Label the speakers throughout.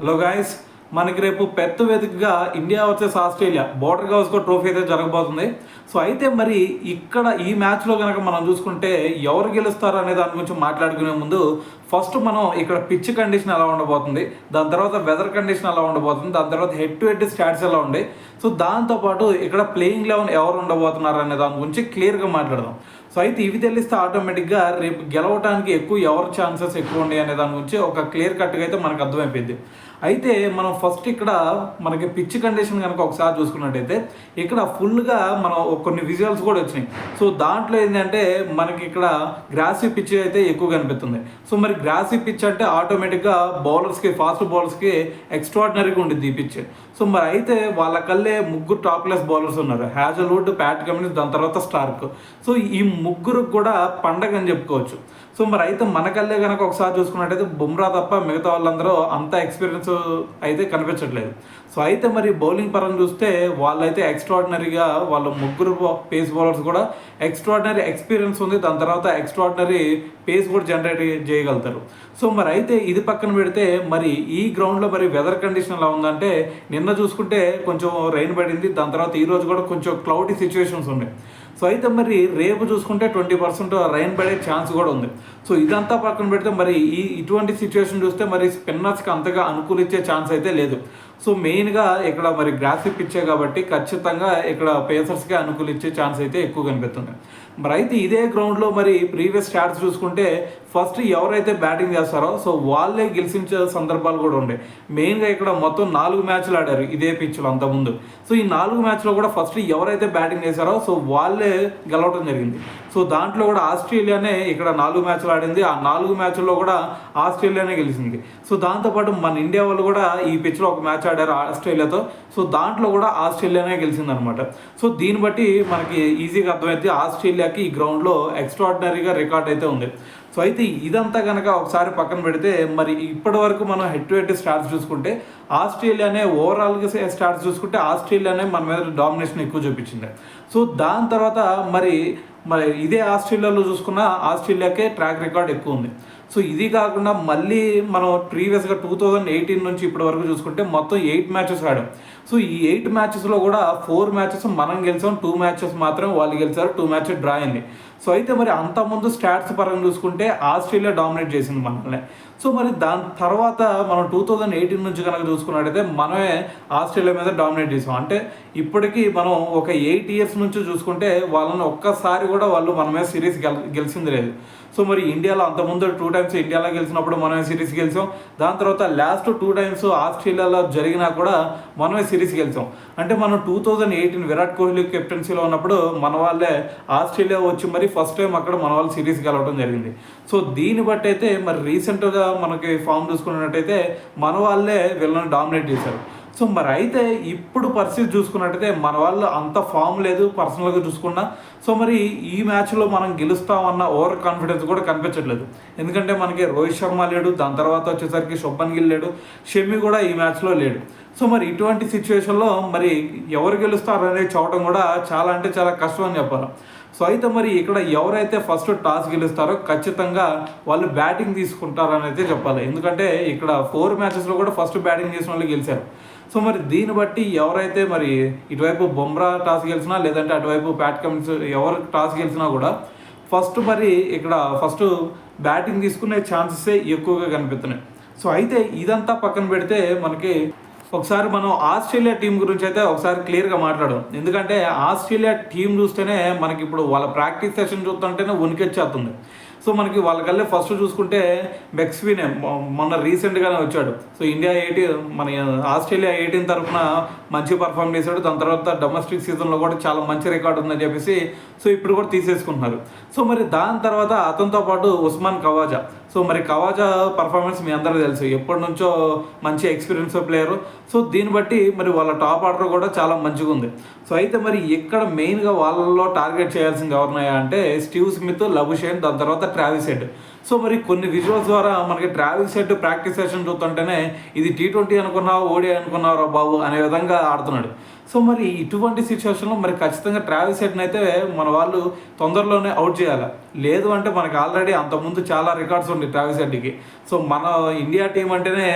Speaker 1: Hello guys, మనకి రేపు పెద్ద వేదికగా India versus Australia border Gavaskar trophy అయితే జరగబోతుంది. సో అయితే మరి ఇక్కడ ఈ మ్యాచ్లో కనుక మనం చూసుకుంటే ఎవరు గెలుస్తారు అనే దాని గురించి మాట్లాడుకునే ముందు ఫస్ట్ మనం ఇక్కడ పిచ్ కండిషన్ ఎలా ఉండబోతుంది, దాని తర్వాత వెదర్ కండిషన్ ఎలా ఉండబోతుంది, దాని తర్వాత హెడ్ టు హెడ్ స్టాట్స్ ఎలా ఉండే, సో దాంతోపాటు ఇక్కడ ప్లేయింగ్ లెవెన్ ఎవరు ఉండబోతున్నారు అనే దాని గురించి క్లియర్గా మాట్లాడదాం. సో అయితే ఇవి తెలిస్తే ఆటోమేటిక్గా రేపు గెలవడానికి ఎవరు ఛాన్సెస్ ఎక్కువ ఉన్నాయి అనే దాని గురించి ఒక క్లియర్ కట్గా అయితే మనకు అర్థమైపోయింది. అయితే మనం ఫస్ట్ ఇక్కడ మనకి పిచ్ కండిషన్ కనుక ఒకసారి చూసుకున్నట్టయితే ఇక్కడ ఫుల్గా మనం కొన్ని విజువల్స్ కూడా వచ్చినాయి. సో దాంట్లో ఏంటంటే మనకి ఇక్కడ గ్రాసీ పిచ్ అయితే ఎక్కువ కనిపిస్తుంది. సో మరి గ్రాసీ పిచ్ అంటే ఆటోమేటిక్గా బౌలర్స్కి, ఫాస్ట్ బౌలర్స్కి ఎక్స్ట్రాడినరీగా ఉండిద్ది ఈ పిచ్. సో మరి అయితే వాళ్ళకల్లే ముగ్గురు టాప్ క్లాస్ బౌలర్స్ ఉన్నారు, హ్యాజల్వుడ్, ప్యాట్ కమిన్స్, దాని తర్వాత స్టార్క్. సో ఈ ముగ్గురు కూడా పండగ అని చెప్పుకోవచ్చు. సో మరి అయితే మనకల్లే కనుక ఒకసారి చూసుకున్నట్టయితే బుమ్రా తప్ప మిగతా వాళ్ళందరూ అంత ఎక్స్పీరియన్స్ అయితే కనిపించట్లేదు. సో అయితే మరి బౌలింగ్ పరంగా చూస్తే వాళ్ళైతే ఎక్స్ట్రాడినరీగా వాళ్ళ ముగ్గురు పేస్ బౌలర్స్ కూడా ఎక్స్ట్రాడినరీ ఎక్స్పీరియన్స్ ఉంది, దాని తర్వాత ఎక్స్ట్రాడినరీ పేస్ కూడా జనరేట్ చేయగలుగుతారు. సో మరి అయితే ఇది పక్కన పెడితే మరి ఈ గ్రౌండ్లో మరి వెదర్ కండిషన్ ఎలా ఉందంటే నిన్న చూసుకుంటే కొంచెం రెయిన్ పడింది, దాని తర్వాత ఈరోజు కూడా కొంచెం క్లౌడీ సిచ్యువేషన్స్ ఉన్నాయి. సో అయితే మరి రేపు చూసుకుంటే 20% రైన్ పడే ఛాన్స్ కూడా ఉంది. సో ఇదంతా పక్కన పెడితే మరి ఇటువంటి సిచ్యువేషన్ చూస్తే మరి స్పిన్నర్స్కి అంతగా అనుకూలించే ఛాన్స్ అయితే లేదు. సో మెయిన్గా ఇక్కడ మరి గ్రాఫిక్ పిచ్చే కాబట్టి ఖచ్చితంగా ఇక్కడ పేసర్స్కే అనుకూలించే ఛాన్స్ అయితే ఎక్కువ కనిపిస్తుంది. మరి అయితే ఇదే గ్రౌండ్లో మరి ప్రీవియస్ స్టాట్స్ చూసుకుంటే ఫస్ట్ ఎవరైతే బ్యాటింగ్ చేస్తారో సో వాళ్ళే గెలిచించే సందర్భాలు కూడా ఉండే. మెయిన్గా ఇక్కడ మొత్తం 4 మ్యాచ్లు ఆడారు ఇదే పిచ్లో అంతకుముందు. సో ఈ 4 మ్యాచ్లో కూడా ఫస్ట్ ఎవరైతే బ్యాటింగ్ చేశారో సో వాళ్ళే గెలవడం జరిగింది. సో దాంట్లో కూడా ఆస్ట్రేలియానే ఇక్కడ 4 మ్యాచ్లు ఆడింది, ఆ 4 మ్యాచ్ల్లో కూడా ఆస్ట్రేలియానే గెలిచింది. సో దాంతోపాటు మన ఇండియా వాళ్ళు కూడా ఈ పిచ్లో ఒక మ్యాచ్ ఆడారు ఆస్ట్రేలియాతో, సో దాంట్లో కూడా ఆస్ట్రేలియానే గెలిచింది అనమాట. సో దీన్ని బట్టి మనకి ఈజీగా అర్థమైంది ఆస్ట్రేలియాకి ఈ గ్రౌండ్లో ఎక్స్ట్రాడినరీగా రికార్డ్ అయితే ఉంది. సో అయితే ఇదంతా కనుక ఒకసారి పక్కన పెడితే మరి ఇప్పటి వరకు మనం హెడ్ టు హెడ్ స్టాట్స్ చూసుకుంటే ఆస్ట్రేలియానే ఓవరాల్గా స్టాట్స్ చూసుకుంటే ఆస్ట్రేలియానే మన మీద డామినేషన్ ఎక్కువ చూపించింది. సో దాని తర్వాత మరి ఇదే ఆస్ట్రేలియాలో చూసుకున్న ఆస్ట్రేలియాకే ట్రాక్ రికార్డ్ ఎక్కువ ఉంది. సో ఇది కాకుండా మళ్ళీ మనం ప్రీవియస్గా 2018 నుంచి ఇప్పటి వరకు చూసుకుంటే మొత్తం 8 మ్యాచెస్ ఆడాం. సో ఈ 8 మ్యాచెస్లో కూడా 4 మ్యాచెస్ మనం గెలిచాం, 2 మ్యాచెస్ మాత్రం వాళ్ళు గెలిచారు, 2 మ్యాచెస్ డ్రా అయింది. సో అయితే మరి అంతకుముందు స్టాట్స్ పరంగా చూసుకుంటే ఆస్ట్రేలియా డామినేట్ చేసింది మనల్ని. సో మరి దాని తర్వాత మనం 2018 నుంచి కనుక చూసుకున్నట్టయితే మనమే ఆస్ట్రేలియా మీద డామినేట్ చేసాం. అంటే ఇప్పటికీ మనం ఒక 8 ఇయర్స్ నుంచి చూసుకుంటే వాళ్ళని ఒక్కసారి కూడా వాళ్ళు మన మీద సిరీస్ గెలిచింది లేదు. సో మరి ఇండియాలో అంతకుముందు 2 టైమ్స్ ఇండియాలో గెలిచినప్పుడు మనమే సిరీస్ గెలిచాం, దాని తర్వాత లాస్ట్ 2 టైమ్స్ ఆస్ట్రేలియాలో జరిగినా కూడా మనమే సిరీస్ గెలిచాం. అంటే మనం 2018 విరాట్ కోహ్లీ కెప్టెన్సీలో ఉన్నప్పుడు మన వాళ్ళే ఆస్ట్రేలియా వచ్చి మరి ఫస్ట్ టైం అక్కడ మన వాళ్ళు సిరీస్ గెలవడం జరిగింది. సో దీన్ని బట్టి అయితే మరి రీసెంట్గా మనకి ఫామ్ చూసుకున్నట్టయితే మన వాళ్ళే వీళ్ళని డామినేట్ చేశారు. సో మరి అయితే ఇప్పుడు పరిస్థితి చూసుకున్నట్టయితే మన వాళ్ళు అంత ఫామ్ లేదు పర్సనల్గా చూసుకున్నా. సో మరి ఈ మ్యాచ్లో మనం గెలుస్తామన్న ఓవర్ కాన్ఫిడెన్స్ కూడా కనిపించట్లేదు. ఎందుకంటే మనకి రోహిత్ శర్మ లేడు, దాని తర్వాత వచ్చేసరికి శుభ్మన్ గిల్ లేడు, షమి కూడా ఈ మ్యాచ్లో లేడు. సో మరి ఇటువంటి సిచ్యువేషన్లో మరి ఎవరు గెలుస్తారు అనేది చూడటం కూడా చాలా అంటే చాలా కష్టం అని చెప్పాలి. సో అయితే మరి ఇక్కడ ఎవరైతే ఫస్ట్ టాస్ గెలుస్తారో ఖచ్చితంగా వాళ్ళు బ్యాటింగ్ తీసుకుంటారని అయితే చెప్పాలి. ఎందుకంటే ఇక్కడ 4 మ్యాచెస్లో కూడా ఫస్ట్ బ్యాటింగ్ చేసిన వాళ్ళు గెలిచారు. సో మరి దీన్ని బట్టి ఎవరైతే మరి ఇటువైపు బుమ్రా టాస్ గెలిచినా లేదంటే అటువైపు ప్యాట్ కమిన్స్ ఎవరు టాస్ గెలిచినా కూడా ఫస్ట్ మరి ఇక్కడ ఫస్ట్ బ్యాటింగ్ తీసుకునే ఛాన్సెసే ఎక్కువగా కనిపిస్తున్నాయి. సో అయితే ఇదంతా పక్కన పెడితే మనకి ఒకసారి మనం ఆస్ట్రేలియా టీం గురించి అయితే ఒకసారి క్లియర్గా మాట్లాడడం. ఎందుకంటే ఆస్ట్రేలియా టీం చూస్తేనే మనకి ఇప్పుడు వాళ్ళ ప్రాక్టీస్ సెషన్ చూస్తుంటేనే ఉనికెచ్చేస్తుంది. సో మనకి వాళ్ళకల్లే ఫస్ట్ చూసుకుంటే మెక్స్వీనే మొన్న రీసెంట్గానే వచ్చాడు. సో ఇండియా 18 మన ఆస్ట్రేలియా 18 తరఫున మంచి పర్ఫామ్ చేశాడు, దాని తర్వాత డొమెస్టిక్ సీజన్లో కూడా చాలా మంచి రికార్డు ఉందని చెప్పేసి సో ఇప్పుడు కూడా తీసేసుకుంటున్నారు. సో మరి దాని తర్వాత అతనితో పాటు ఉస్మాన్ ఖవాజా. సో మరి ఖవాజా పర్ఫార్మెన్స్ మీ అందరికీ తెలుసు, ఎప్పటి నుంచో మంచి ఎక్స్పీరియన్స్ ప్లేయరు. సో దీన్ని బట్టి మరి వాళ్ళ టాప్ ఆర్డర్ కూడా చాలా మంచిగా ఉంది. సో అయితే మరి ఇక్కడ మెయిన్గా వాళ్ళలో టార్గెట్ చేయాల్సింది ఎవరున్నాయా అంటే స్టీవ్ స్మిత్, లబుషేన్, దాని తర్వాత ట్రావిస్ హెడ్. సో మరి కొన్ని విజువల్స్ ద్వారా మనకి ట్రావిస్ హెడ్ ప్రాక్టీస్ సెషన్ చూస్తుంటేనే ఇది T20 అనుకున్నావు, ఓడిఐ అనుకున్నావు బాబు అనే విధంగా ఆడుతున్నాడు. సో మరి ఇటువంటి సిచ్యువేషన్లో మరి ఖచ్చితంగా ట్రావిస్ హెడ్ని అయితే మన వాళ్ళు తొందరలోనే అవుట్ చేయాలి. లేదు అంటే మనకి ఆల్రెడీ అంతకుముందు చాలా రికార్డ్స్ ఉంది ట్రావిస్ హెడ్కి. సో మన ఇండియా టీం అంటేనే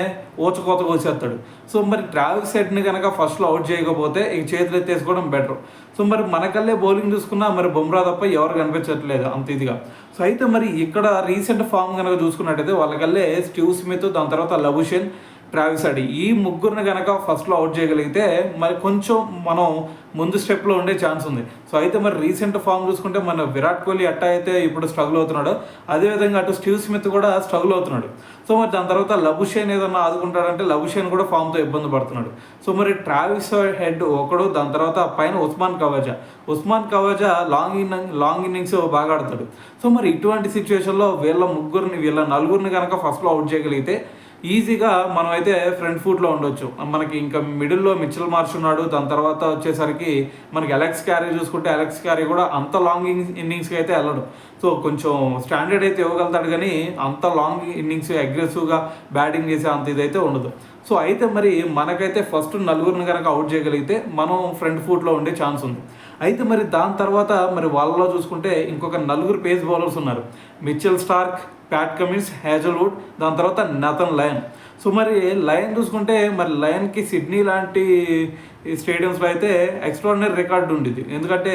Speaker 1: ఓచకోత కోసేస్తాడు. సో మరి ట్రావిస్ హెడ్ని కనుక ఫస్ట్లో అవుట్ చేయకపోతే ఇక చేతులు ఎత్తేసుకోవడం బెటర్. సో మరి మనకల్లే బౌలింగ్ చూసుకున్నా మరి బుమ్రా తప్ప ఎవరు కనిపించట్లేదు అంత ఇదిగా. సో అయితే మరి ఇక్కడ రీసెంట్ ఫామ్ కనుక చూసుకున్నట్టయితే వాళ్ళకల్లే స్టీవ్ స్మిత్, దాని తర్వాత లబుషేన్, ట్రావిస్ హెడ్ ఈ ముగ్గురిని కనుక ఫస్ట్లో అవుట్ చేయగలిగితే మరి కొంచెం మనం ముందు స్టెప్లో ఉండే ఛాన్స్ ఉంది. సో అయితే మరి రీసెంట్ ఫామ్ చూసుకుంటే మన విరాట్ కోహ్లీ అట్టా అయితే ఇప్పుడు స్ట్రగుల్ అవుతున్నాడు, అదేవిధంగా అటు స్టీవ్ స్మిత్ కూడా స్ట్రగుల్ అవుతున్నాడు. సో మరి దాని తర్వాత లబుషేన్ ఏదన్నా ఆదుకుంటాడంటే లబుషేన్ కూడా ఫామ్తో ఇబ్బంది పడుతున్నాడు. సో మరి ట్రావిస్ హెడ్ ఒకడు, దాని తర్వాత పైన ఉస్మాన్ కవాజా లాంగ్ ఇన్నింగ్స్ బాగా ఆడతాడు. సో మరి ఇటువంటి సిచ్యువేషన్లో వీళ్ళ నలుగురిని కనుక ఫస్ట్లో అవుట్ చేయగలిగితే ఈజీగా మనం అయితే ఫ్రంట్ ఫుట్లో ఉండొచ్చు. మనకి ఇంకా మిడిల్లో మిచెల్ మార్ష్ ఉన్నాడు, దాని తర్వాత వచ్చేసరికి మనకి అలెక్స్ క్యారీ చూసుకుంటే అలెక్స్ క్యారీ కూడా అంత లాంగ్ ఇన్నింగ్స్కి అయితే వెళ్ళడు. సో కొంచెం స్టాండర్డ్ అయితే ఇవ్వగలుగుతాడు కానీ అంత లాంగ్ ఇన్నింగ్స్ అగ్రెసివ్గా బ్యాటింగ్ చేసే అంత ఇదైతే ఉండదు. సో అయితే మరి మనకైతే ఫస్ట్ నలుగురిని కనుక అవుట్ చేయగలిగితే మనం ఫ్రంట్ ఫుట్లో ఉండే ఛాన్స్ ఉంది. అయితే మరి దాని తర్వాత మరి వాళ్ళలో చూసుకుంటే ఇంకొక నలుగురు పేస్ బౌలర్స్ ఉన్నారు. Mitchell Starc, Pat Cummins, Hazlewood, దాని తర్వాత నాథన్ లయన్. సో మరి లయన్ చూసుకుంటే మరి లయన్కి సిడ్నీ లాంటి స్టేడియంస్లో అయితే ఎక్స్ట్రాడినరీ రికార్డు ఉండేది. ఎందుకంటే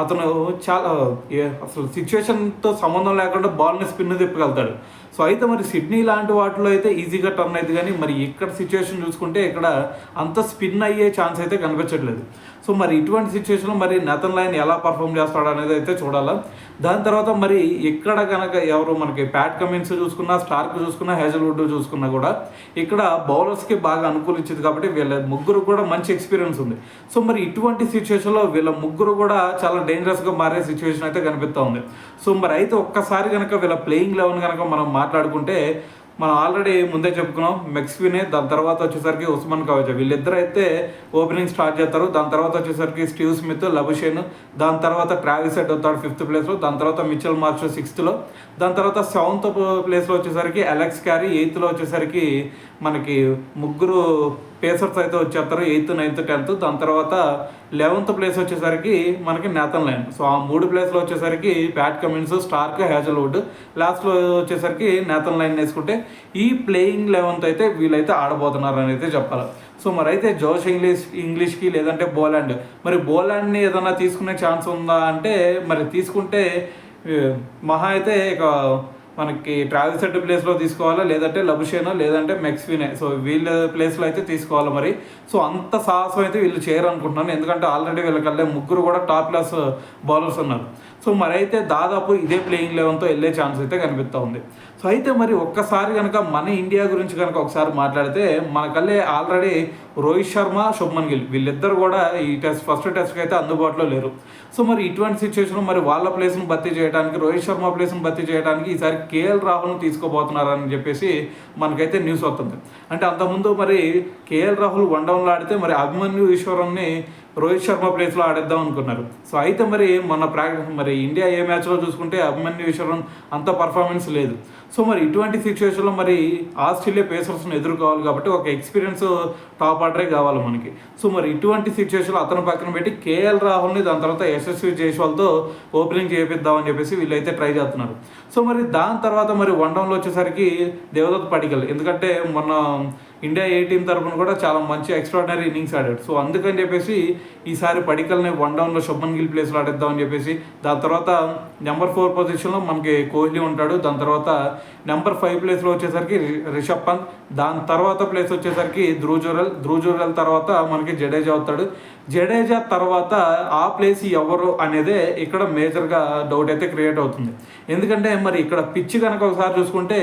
Speaker 1: అతను చాలా అసలు సిచ్యువేషన్తో సంబంధం లేకుండా బాల్ని స్పిన్ తిప్పగలుగుతాడు. సో అయితే మరి సిడ్నీ లాంటి వాటిలో అయితే ఈజీగా టర్న్ అవుతుంది కానీ మరి ఇక్కడ సిచ్యువేషన్ చూసుకుంటే ఇక్కడ అంత స్పిన్ అయ్యే ఛాన్స్ అయితే కనిపించట్లేదు. సో మరి ఇటువంటి సిచ్యువేషన్లో మరి నాథన్ లయన్ ఎలా పర్ఫామ్ చేస్తాడు అనేది అయితే చూడాలి. దాని తర్వాత మరి ఇక్కడ కనుక ఎవరు మనకి ప్యాట్ కమిన్స్ చూసుకున్నా, స్టార్క్ చూసుకున్నా, హ్యాజల్వుడ్ చూసుకున్నా కూడా ఇక్కడ బౌలర్స్కి బాగా అనుకూలించింది కాబట్టి వీళ్ళ ముగ్గురు కూడా మంచి ఎక్స్పీరియన్స్ ఉంది. సో మరి ఇటువంటి సిచ్యువేషన్లో వీళ్ళ ముగ్గురు కూడా చాలా డేంజరస్గా మారే సిచ్యువేషన్ అయితే కనిపిస్తూ ఉంది. సో మరి అయితే ఒక్కసారి కనుక వీళ్ళ ప్లేయింగ్ 11 కనుక మనం మాట్లాడుకుంటే మనం ఆల్రెడీ ముందే చెప్పుకున్నాం, మెక్స్వినే, దాని తర్వాత వచ్చేసరికి ఉస్మాన్ కవాజా వీళ్ళిద్దరు అయితే ఓపెనింగ్ స్టార్ట్ చేస్తారు. దాని తర్వాత వచ్చేసరికి స్టీవ్ స్మిత్, లబుషేన్, దాని తర్వాత ట్రావిస్ హెడ్ అవుతాడు 5th ప్లేస్లో, దాని తర్వాత మిచెల్ మార్ష్ 6th, దాని తర్వాత 7th ప్లేస్లో వచ్చేసరికి అలెక్స్ క్యారీ, 8th వచ్చేసరికి మనకి ముగ్గురు పేసర్స్ అయితే వచ్చేస్తారు 8th, 9th, 10th. దాని తర్వాత 11th ప్లేస్ వచ్చేసరికి మనకి నాథన్ లయన్. సో ఆ 3 ప్లేస్లో వచ్చేసరికి ప్యాట్ కమిన్స్, స్టార్క్, హ్యాజల్వుడ్, లాస్ట్లో వచ్చేసరికి నాథన్ లయన్ వేసుకుంటే ఈ ప్లేయింగ్ 11th అయితే వీళ్ళైతే ఆడబోతున్నారు అని అయితే చెప్పాలి. సో మరి అయితే జోష్ ఇంగ్లీష్కి లేదంటే బోలాండ్ని ఏదైనా తీసుకునే ఛాన్స్ ఉందా అంటే మరి తీసుకుంటే మహా అయితే ఇక మనకి ట్రావిస్ హెడ్ ప్లేస్లో తీసుకోవాలా, లేదంటే లబుషేనో, లేదంటే మెక్స్వినే. సో వీళ్ళ ప్లేస్లో అయితే తీసుకోవాలి మరి. సో అంత సాహసం అయితే వీళ్ళు చేయరు అనుకుంటున్నాను, ఎందుకంటే ఆల్రెడీ వీళ్ళకల్లే ముగ్గురు కూడా టాప్ క్లాస్ బౌలర్స్ ఉన్నారు. సో మరి అయితే దాదాపు ఇదే ప్లేయింగ్ 11తో వెళ్ళే ఛాన్స్ అయితే కనిపిస్తూ ఉంది. సో అయితే మరి ఒక్కసారి కనుక మన ఇండియా గురించి కనుక ఒకసారి మాట్లాడితే మనకల్లే ఆల్రెడీ రోహిత్ శర్మ, శుభ్మన్ గిల్ వీళ్ళిద్దరు కూడా ఈ ఫస్ట్ టెస్ట్కి అయితే అందుబాటులో లేరు. సో మరి ఇటువంటి సిచ్యువేషన్లో మరి వాళ్ళ ప్లేస్ను భర్తీ చేయడానికి, రోహిత్ శర్మ ప్లేస్ను భర్తీ చేయడానికి ఈసారి కేఎల్ రాహుల్ని తీసుకోబోతున్నారని చెప్పేసి మనకైతే న్యూస్ వస్తుంది. అంటే అంతకుముందు మరి కేఎల్ రాహుల్ వన్డౌన్లో ఆడితే మరి అభిమన్యు ఈశ్వరన్ని రోహిత్ శర్మ ప్లేస్లో ఆడేద్దాం అనుకున్నారు. సో అయితే మరి మరి ఇండియా ఏ మ్యాచ్లో చూసుకుంటే అభిమన్యు ఈశ్వరన్ అంత పర్ఫార్మెన్స్ లేదు. సో మరి ఇటువంటి సిచ్యువేషన్లో మరి ఆస్ట్రేలియా పేసర్స్ని ఎదుర్కోవాలి కాబట్టి ఒక ఎక్స్పీరియన్స్ టాప్ ఆర్డరే కావాలి మనకి. సో మరి ఇటువంటి సిచ్యువేషన్లో అతను పక్కన పెట్టి కేఎల్ రాహుల్ని, దాని తర్వాత యశస్వి జైస్వాల్తో ఓపెనింగ్ చేపిద్దామని చెప్పేసి వీళ్ళైతే ట్రై చేస్తున్నారు. సో మరి దాని తర్వాత మరి వన్డౌన్లో వచ్చేసరికి దేవదత్ పడికల్, ఎందుకంటే మొన్న ఇండియా ఏ టీం తరఫున కూడా చాలా మంచి ఎక్స్ట్రాడినరీ ఇన్నింగ్స్ ఆడాడు. సో అందుకని చెప్పేసి ఈసారి పడికల్ని వన్డౌన్లో శుభ్మన్ గిల్ ప్లేస్లో ఆడేద్దామని చెప్పేసి, దాని తర్వాత నెంబర్ 4 పొజిషన్లో మనకి కోహ్లీ ఉంటాడు, దాని తర్వాత నెంబర్ 5 ప్లేస్లో వచ్చేసరికి రిషబ్ పంత్, దాని తర్వాత ప్లేస్ వచ్చేసరికి ధ్రువ్ జురెల్ తర్వాత మనకి జడేజా అవుతాడు. జడేజా తర్వాత ఆ ప్లేస్ ఎవరు అనేదే ఇక్కడ మేజర్గా డౌట్ అయితే క్రియేట్ అవుతుంది. ఎందుకంటే మరి ఇక్కడ పిచ్ కనుక ఒకసారి చూసుకుంటే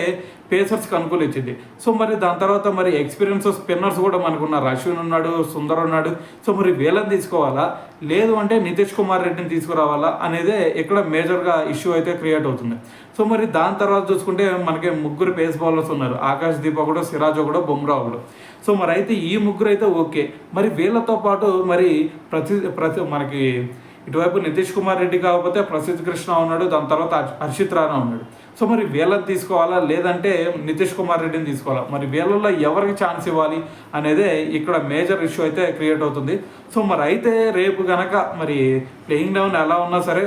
Speaker 1: పేసర్స్కి అనుకూలించింది. సో మరి దాని తర్వాత మరి ఎక్స్పీరియన్స్ స్పిన్నర్స్ కూడా మనకు ఉన్నారు, అశ్విన్ ఉన్నాడు, సుందర్ ఉన్నాడు. సో మరి వీళ్ళని తీసుకోవాలా, లేదు అంటే నితీష్ కుమార్ రెడ్డిని తీసుకురావాలా అనేదే ఇక్కడ మేజర్గా ఇష్యూ అయితే క్రియేట్ అవుతుంది. సో మరి దాని తర్వాత చూసుకుంటే మనకి ముగ్గురు పేస్ బౌలర్స్ ఉన్నారు, ఆకాష్ దీప్ ఒకడు, సిరాజ్ ఒకడు, బుమ్రా ఒకడు. సో మరి అయితే ఈ ముగ్గురు అయితే ఓకే. మరి వీళ్ళతో పాటు మరి మనకి ఇటువైపు నితీష్ కుమార్ రెడ్డి కాకపోతే ప్రసిద్ధ్ కృష్ణ ఉన్నాడు, దాని తర్వాత హర్షిత్ రాణా ఉన్నాడు. సో మరి వీళ్ళని తీసుకోవాలా లేదంటే నితీష్ కుమార్ రెడ్డిని తీసుకోవాలా, మరి వీళ్ళల్లో ఎవరికి ఛాన్స్ ఇవ్వాలి అనేదే ఇక్కడ మేజర్ ఇష్యూ అయితే క్రియేట్ అవుతుంది. సో మరి అయితే రేపు కనుక మరి ప్లేయింగ్ డౌన్ ఎలా ఉన్నా సరే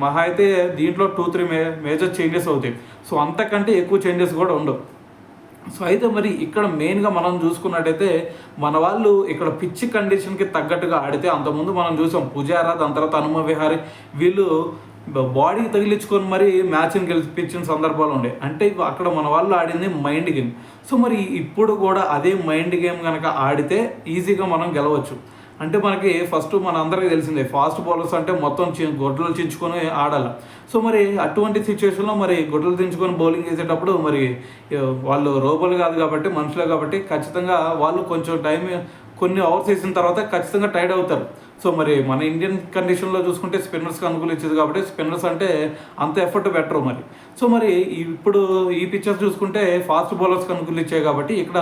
Speaker 1: మహా అయితే దీంట్లో 2-3 మేజర్ చేంజెస్ అవుతాయి. సో అంతకంటే ఎక్కువ చేంజెస్ కూడా ఉండవు. సో అయితే మరి ఇక్కడ మెయిన్గా మనం చూసుకున్నట్టయితే మన వాళ్ళు ఇక్కడ పిచ్ కండిషన్కి తగ్గట్టుగా ఆడితే, అంతకుముందు మనం చూసాం పుజారా, దాని తర్వాత హనుమ విహారీ, వీళ్ళు బాడీకి తగిలించుకొని మరి మ్యాచ్ని గెలిపించిన సందర్భాలు ఉండే. అంటే అక్కడ మన వాళ్ళు ఆడింది మైండ్ గేమ్. సో మరి ఇప్పుడు కూడా అదే మైండ్ గేమ్ కనుక ఆడితే ఈజీగా మనం గెలవచ్చు. అంటే మనకి ఫస్ట్ మన అందరికీ తెలిసిందే, ఫాస్ట్ బౌలర్స్ అంటే మొత్తం గొడ్డలు చించుకొని ఆడాలి. సో మరి అటువంటి సిచ్యువేషన్లో మరి గొడ్డలు దించుకొని బౌలింగ్ చేసేటప్పుడు మరి వాళ్ళు రోబోలు కాదు కాబట్టి మనుషులే కాబట్టి ఖచ్చితంగా వాళ్ళు కొంచెం టైం కొన్ని అవర్స్ వేసిన తర్వాత ఖచ్చితంగా టైర్డ్ అవుతారు. సో మరి మన ఇండియన్ కండిషన్లో చూసుకుంటే స్పిన్నర్స్కి అనుకూలించేది కాబట్టి స్పిన్నర్స్ అంటే అంత ఎఫర్ట్ పెట్టరు మరి. సో మరి ఇప్పుడు ఈ పిక్చర్స్ చూసుకుంటే ఫాస్ట్ బౌలర్స్కి అనుకూలించాయి కాబట్టి ఇక్కడ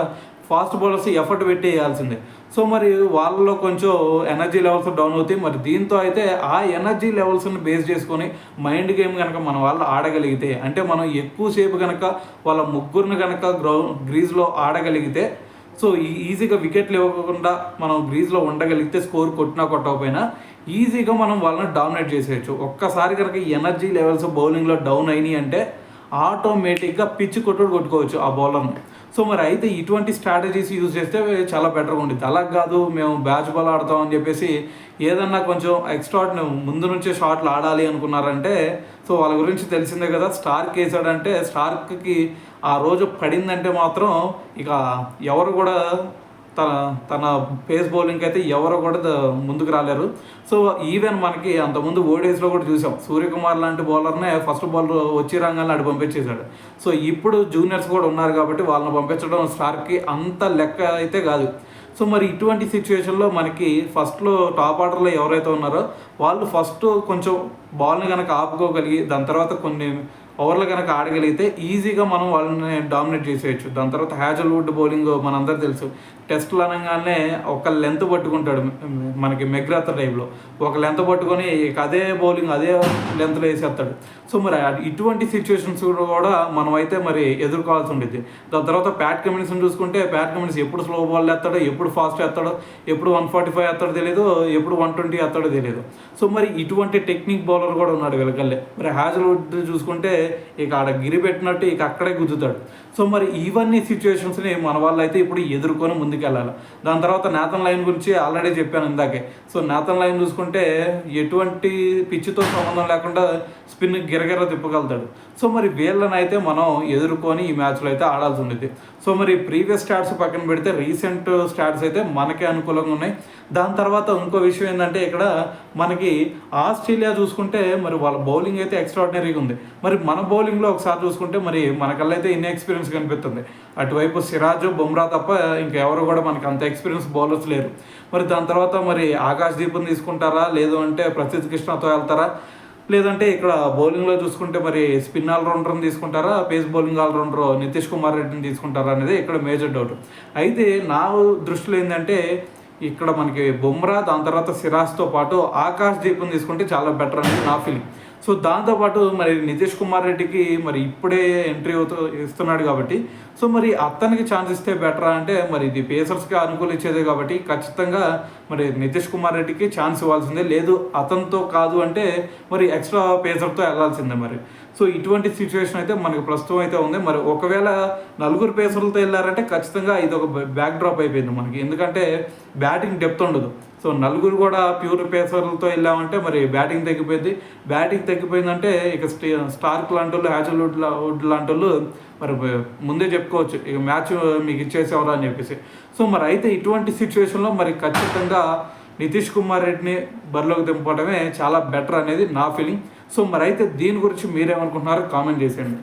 Speaker 1: ఫాస్ట్ బౌలర్స్ ఎఫర్ట్ పెట్టి వేయాల్సిందే. సో మరి వాళ్ళలో కొంచెం ఎనర్జీ లెవెల్స్ డౌన్ అవుతాయి. మరి దీంతో అయితే ఆ ఎనర్జీ లెవెల్స్ని బేస్ చేసుకొని మైండ్ గేమ్ కనుక మన వాళ్ళు ఆడగలిగితే, అంటే మనం ఎక్కువసేపు కనుక వాళ్ళ ముగ్గురిని కనుక గ్రీజ్లో ఆడగలిగితే, సో ఈజీగా వికెట్లు ఇవ్వకుండా మనం గ్రీజ్లో ఉండగలిగితే స్కోర్ కొట్టినా కొట్టకపోయినా ఈజీగా మనం వాళ్ళని డామినేట్ చేసేయచ్చు. ఒక్కసారి కనుక ఎనర్జీ లెవెల్స్ బౌలింగ్లో డౌన్ అయినాయి అంటే ఆటోమేటిక్గా పిచ్చి కొట్టుకోవచ్చు ఆ బౌలర్ని. సో మరి అయితే ఇటువంటి స్ట్రాటజీస్ యూజ్ చేస్తే చాలా బెటర్గా ఉంటుంది. అలా కాదు మేము బ్యాచ్ బాల్ ఆడతామని చెప్పేసి ఏదన్నా కొంచెం ఎక్స్ట్రా ముందు నుంచే షాట్లు ఆడాలి అనుకున్నారంటే, సో వాళ్ళ గురించి తెలిసిందే కదా, స్టార్క్ వేసాడంటే స్టార్క్కి ఆ రోజు పడిందంటే మాత్రం ఇక ఎవరు కూడా తన పేస్ బౌలింగ్కి అయితే ఎవరు కూడా ముందుకు రాలేరు. సో ఈవెన్ మనకి అంతకుముందు ఓడిఐస్లో కూడా చూసాం, సూర్యకుమార్ లాంటి బౌలర్నే ఫస్ట్ బాల్ వచ్చి రంగాన్ని అటు పంపించేశాడు. సో ఇప్పుడు జూనియర్స్ కూడా ఉన్నారు కాబట్టి వాళ్ళని పంపించడం స్టార్కి అంత లెక్క అయితే కాదు. సో మరి ఇటువంటి సిచ్యువేషన్లో మనకి ఫస్ట్లో టాప్ ఆర్డర్లో ఎవరైతే ఉన్నారో వాళ్ళు ఫస్ట్ కొంచెం బాల్ని కనుక ఆపుకోగలిగి దాని తర్వాత కొన్ని ఓవర్లు కనుక ఆడగలిగితే ఈజీగా మనం వాళ్ళని డామినేట్ చేసేయచ్చు. దాని తర్వాత హ్యాజల్వుడ్ బౌలింగ్ మనందరూ తెలుసు, టెస్ట్లు అనగానే ఒక లెంత్ పట్టుకుంటాడు మనకి మెగ్రాత్ టైప్లో, ఒక లెంత్ పట్టుకొని అదే బౌలింగ్ అదే లెంత్లో వేసేస్తాడు. సో మరి ఇటువంటి సిచ్యువేషన్స్ కూడా మనం అయితే మరి ఎదుర్కోవాల్సి ఉండేది. దాని తర్వాత ప్యాట్ కమిన్స్ని చూసుకుంటే ప్యాట్ కమిన్స్ ఎప్పుడు స్లో బాల్ వేస్తాడో, ఎప్పుడు ఫాస్ట్ వేస్తాడో, ఎప్పుడు 145 వేస్తాడో తెలియదు, ఎప్పుడు 120 వేస్తాడో తెలియదు. సో మరి ఇటువంటి టెక్నిక్ బౌలర్ కూడా ఉన్నాడు వీళ్ళకల్లే. మరి హ్యాజల్వుడ్ చూసుకుంటే ఇక ఆడ గిరి పెట్టినట్టు ఇక అక్కడే గుద్దుతాడు. సో మరి ఇవన్నీ సిచ్యువేషన్స్ని మన వాళ్ళు అయితే ఇప్పుడు ఎదుర్కొని ముందుకెళ్ళాలి. దాని తర్వాత నేతన్ లైన్ గురించి ఆల్రెడీ చెప్పాను ఇందాకే. సో నేతన్ లైన్ చూసుకుంటే ఎటువంటి పిచ్చితో సంబంధం లేకుండా స్పిన్ గిరగిర తిప్పగలుగుతాడు. సో మరి వీళ్ళని అయితే మనం ఎదుర్కొని ఈ మ్యాచ్లో అయితే ఆడాల్సి ఉండేది. సో మరి ప్రీవియస్ స్టాట్స్ పక్కన పెడితే రీసెంట్ స్టాట్స్ అయితే మనకే అనుకూలంగా ఉన్నాయి. దాని తర్వాత ఇంకో విషయం ఏంటంటే ఇక్కడ మనకి ఆస్ట్రేలియా చూసుకుంటే మరి వాళ్ళ బౌలింగ్ అయితే ఎక్స్ట్రాడినరీగా ఉంది. మరి మన బౌలింగ్లో ఒకసారి చూసుకుంటే మరి మనకల్లా అయితే ఇన్ ఎక్స్పీరియన్స్ కనిపిస్తుంది. అటువైపు సిరాజ్, బుమ్రా తప్ప ఇంకెవరు కూడా మనకి అంత ఎక్స్పీరియన్స్ బౌలర్స్ లేరు. మరి దాని తర్వాత మరి ఆకాష్ దీప్ని తీసుకుంటారా, లేదు అంటే ప్రసిద్ధ్ కృష్ణతో వెళ్తారా, లేదంటే ఇక్కడ బౌలింగ్లో చూసుకుంటే మరి స్పిన్ ఆల్రౌండర్ని తీసుకుంటారా, pace bowling all rounder Nitish Kumar రెడ్డిని తీసుకుంటారా అనేది ఇక్కడ మేజర్ డౌట్. అయితే నా దృష్టిలో ఏంటంటే ఇక్కడ మనకి బుమ్రా, దాని తర్వాత సిరాజ్తో పాటు ఆకాష్ దీప్ని తీసుకుంటే చాలా బెటర్ అనేది నా ఫీలింగ్. సో దాంతోపాటు మరి నితీష్ కుమార్ రెడ్డికి మరి ఇప్పుడే ఎంట్రీ ఇస్తున్నాడు కాబట్టి సో మరి అతనికి ఛాన్స్ ఇస్తే బెటరా అంటే మరి ఇది పేసర్స్కి అనుకూలించేదే కాబట్టి ఖచ్చితంగా మరి నితీష్ కుమార్ రెడ్డికి ఛాన్స్ ఇవ్వాల్సిందే. లేదు అతనితో కాదు అంటే మరి ఎక్స్ట్రా పేసర్తో వెళ్ళాల్సిందే మరి. సో ఇటువంటి సిచ్యువేషన్ అయితే మనకి ప్రస్తుతం అయితే ఉంది. మరి ఒకవేళ నలుగురు పేసర్లతో వెళ్ళారంటే ఖచ్చితంగా ఇది ఒక బ్యాక్ డ్రాప్ అయిపోయింది మనకి, ఎందుకంటే బ్యాటింగ్ డెప్త్ ఉండదు. సో నలుగురు కూడా ప్యూర్ పేసర్లతో వెళ్ళామంటే మరి బ్యాటింగ్ తగ్గిపోయింది. బ్యాటింగ్ తగ్గిపోయిందంటే ఇక స్టార్క్ లాంటి వాళ్ళు, హ్యాజల్వుడ్ లాంటి వాళ్ళు మరి ముందే చెప్పుకోవచ్చు ఇక మ్యాచ్ మీకు ఇచ్చేసేవరా అని చెప్పేసి. సో మరి అయితే ఇటువంటి సిచ్యువేషన్లో మరి ఖచ్చితంగా నితీష్ కుమార్ రెడ్డిని బరిలోకి దింపడమే చాలా బెటర్ అనేది నా ఫీలింగ్. సో మరి అయితే దీని గురించి మీరేమనుకుంటున్నారో కామెంట్ చేసేయండి.